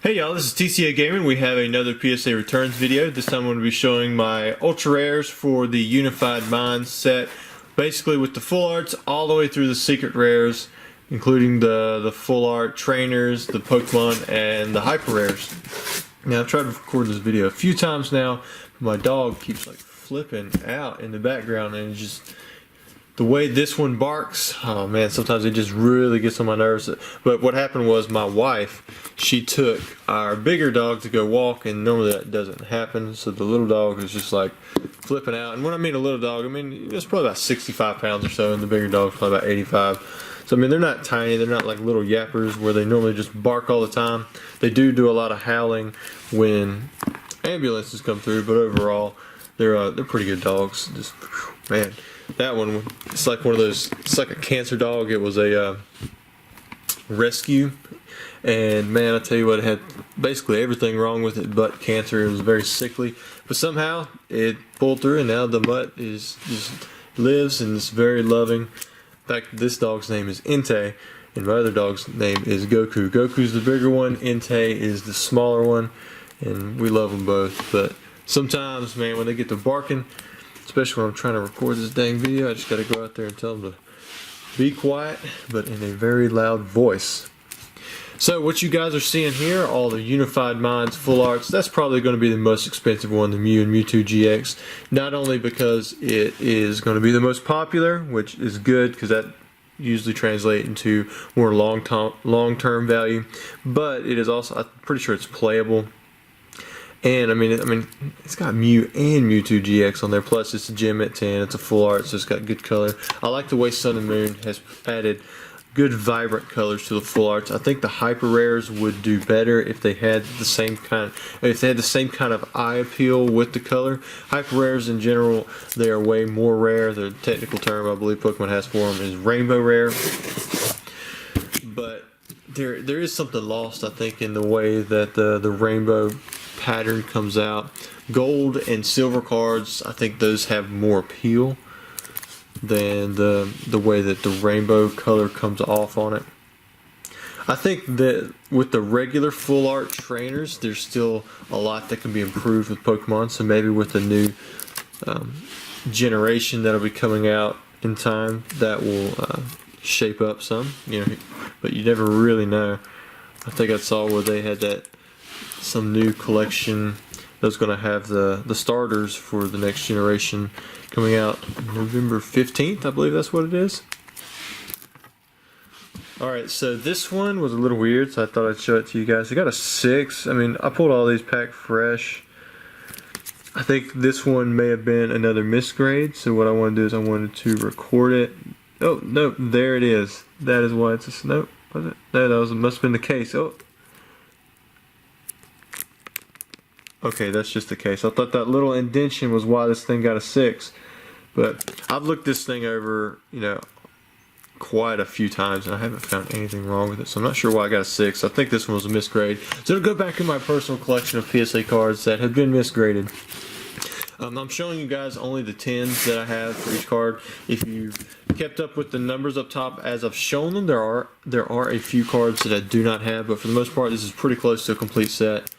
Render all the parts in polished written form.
Hey y'all, this is TCA Gaming. We have another PSA returns video. This time I'm going to be showing my ultra rares for the Unified Minds set. Basically with the full arts all the way through the secret rares, including the full art trainers, the Pokemon, and the hyper rares. Now I've tried to record this video a few times now, but my dog keeps like flipping out in the background, and it's just the way this one barks, oh man, sometimes it just really gets on my nerves. But what happened was my wife, she took our bigger dog to go walk, and normally that doesn't happen, so the little dog is just like flipping out. And when I mean a little dog, I mean it's probably about 65 pounds or so, and the bigger dog's probably about 85. So I mean they're not tiny, they're not like little yappers where they normally just bark all the time. They do a lot of howling when ambulances come through, but overall they're pretty good dogs. Just man. That one, it's like one of those, it's like a cancer dog. It was a rescue, and man, I tell you what, it had basically everything wrong with it but cancer. It was very sickly, but somehow it pulled through, and now the mutt is just lives and is very loving. In fact, this dog's name is Entei, and my other dog's name is Goku. Goku's the bigger one, Entei is the smaller one, and we love them both. But sometimes, man, when they get to barking, especially when I'm trying to record this dang video, I just got to go out there and tell them to be quiet, but in a very loud voice. So what you guys are seeing here, all the Unified Minds full arts, that's probably going to be the most expensive one, the Mew and Mewtwo GX. Not only because it is going to be the most popular, which is good because that usually translates into more long-term value, but it is also, I'm pretty sure it's playable. And I mean, it's got Mew and Mewtwo GX on there. Plus, it's a gem at 10. It's a full art, so it's got good color. I like the way Sun and Moon has added good, vibrant colors to the full arts. I think the hyper rares would do better if they had the same kind of eye appeal with the color. Hyper rares in general, they are way more rare. The technical term I believe Pokemon has for them is rainbow rare. But there is something lost, I think, in the way that the rainbow pattern comes out. Gold and silver cards, I think those have more appeal than the way that the rainbow color comes off on it. I think that with the regular full art trainers, there's still a lot that can be improved with Pokemon. So maybe with the new generation that'll be coming out in time, that will shape up some. But you never really know. I think I saw where they had some new collection that's going to have the starters for the next generation coming out November 15th, I believe that's what it is. Alright, so this one was a little weird, so I thought I'd show it to you guys. I got a 6. I mean, I pulled all these packed fresh. I think this one may have been another misgrade, so what I want to do is I wanted to record it. Oh, no, there it is. That is why it's a... Nope, was it? No, that must have been the case. Oh. Okay, that's just the case. I thought that little indentation was why this thing got a 6. But I've looked this thing over, quite a few times, and I haven't found anything wrong with it. So I'm not sure why I got a 6. I think this one was a misgrade. So it'll go back in my personal collection of PSA cards that have been misgraded. I'm showing you guys only the 10s that I have for each card. If you've kept up with the numbers up top as I've shown them, there are a few cards that I do not have, but for the most part, this is pretty close to a complete set.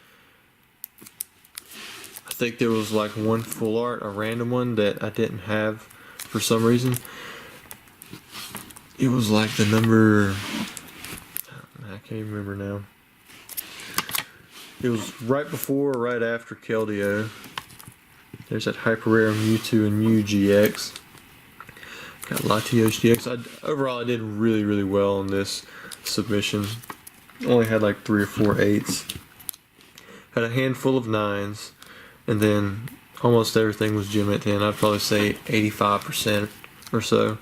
I think there was like one full art, a random one that I didn't have for some reason. It was like the number, I can't even remember now. It was right before or right after Keldeo. There's that hyper rare Mewtwo and Mew GX. Got Latios GX. Overall I did really well on this submission. Only had like 3 or 4 8s. Had a handful of 9s. And then almost everything was gem at 10. I'd probably say 85% or so.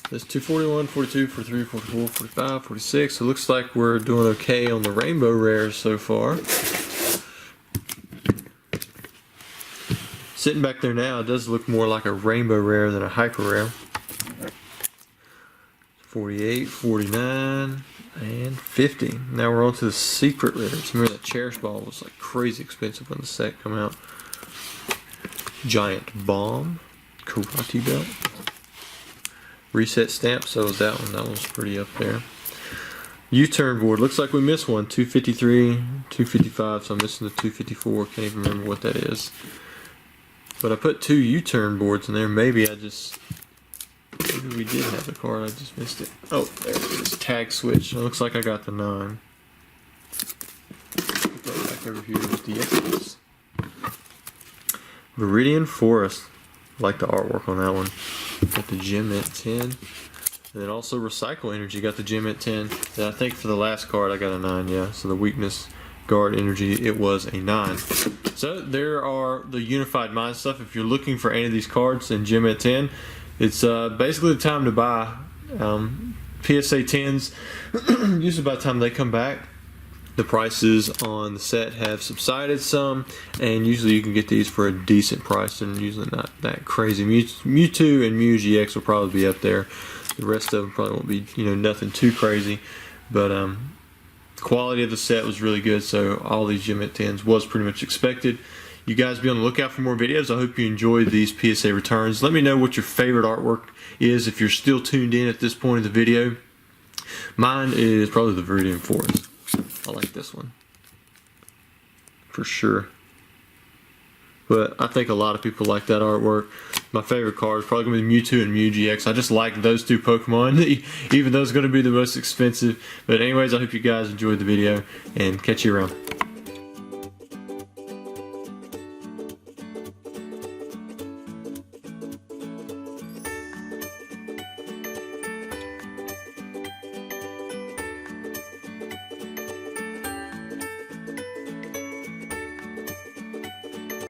There's 241, 42, 43, 44, 45, 46. So it looks like we're doing okay on the rainbow rares so far. Sitting back there now, it does look more like a rainbow rare than a hyper rare. 48, 49, and 50. Now we're on to the secret rares. Remember that Cherish Ball was like crazy expensive when the set came out. Giant Bomb, Karate Belt, Reset Stamp, so was that one. That one was pretty up there. U-turn board. Looks like we missed one. 253, 255, so I'm missing the 254. Can't even remember what that is. But I put 2 U-turn boards in there. Maybe we did have the card. I just missed it. Oh, there it is. Tag switch. It looks like I got the 9. Put that back over here with the X's. Viridian Forest. I like the artwork on that one. Got the gem at 10. And then also Recycle Energy got the gem at 10. And I think for the last card I got a 9, yeah. So the weakness guard energy, it was a 9. So there are the Unified Mind stuff. If you're looking for any of these cards and gem at 10, it's basically the time to buy. PSA 10s, usually by the time they come back, the prices on the set have subsided some, and usually you can get these for a decent price, and usually not that crazy. Mewtwo and Mew GX will probably be up there. The rest of them probably won't be, nothing too crazy, but the quality of the set was really good, so all these gem at 10s was pretty much expected. You guys be on the lookout for more videos. I hope you enjoyed these PSA returns. Let me know what your favorite artwork is if you're still tuned in at this point of the video. Mine is probably the Viridian Forest. I like this one for sure, but I think a lot of people like that artwork. My favorite card is probably going to be Mewtwo and Mew GX. I just like those 2 Pokemon, even though it's going to be the most expensive. But anyways, I hope you guys enjoyed the video, and catch you around.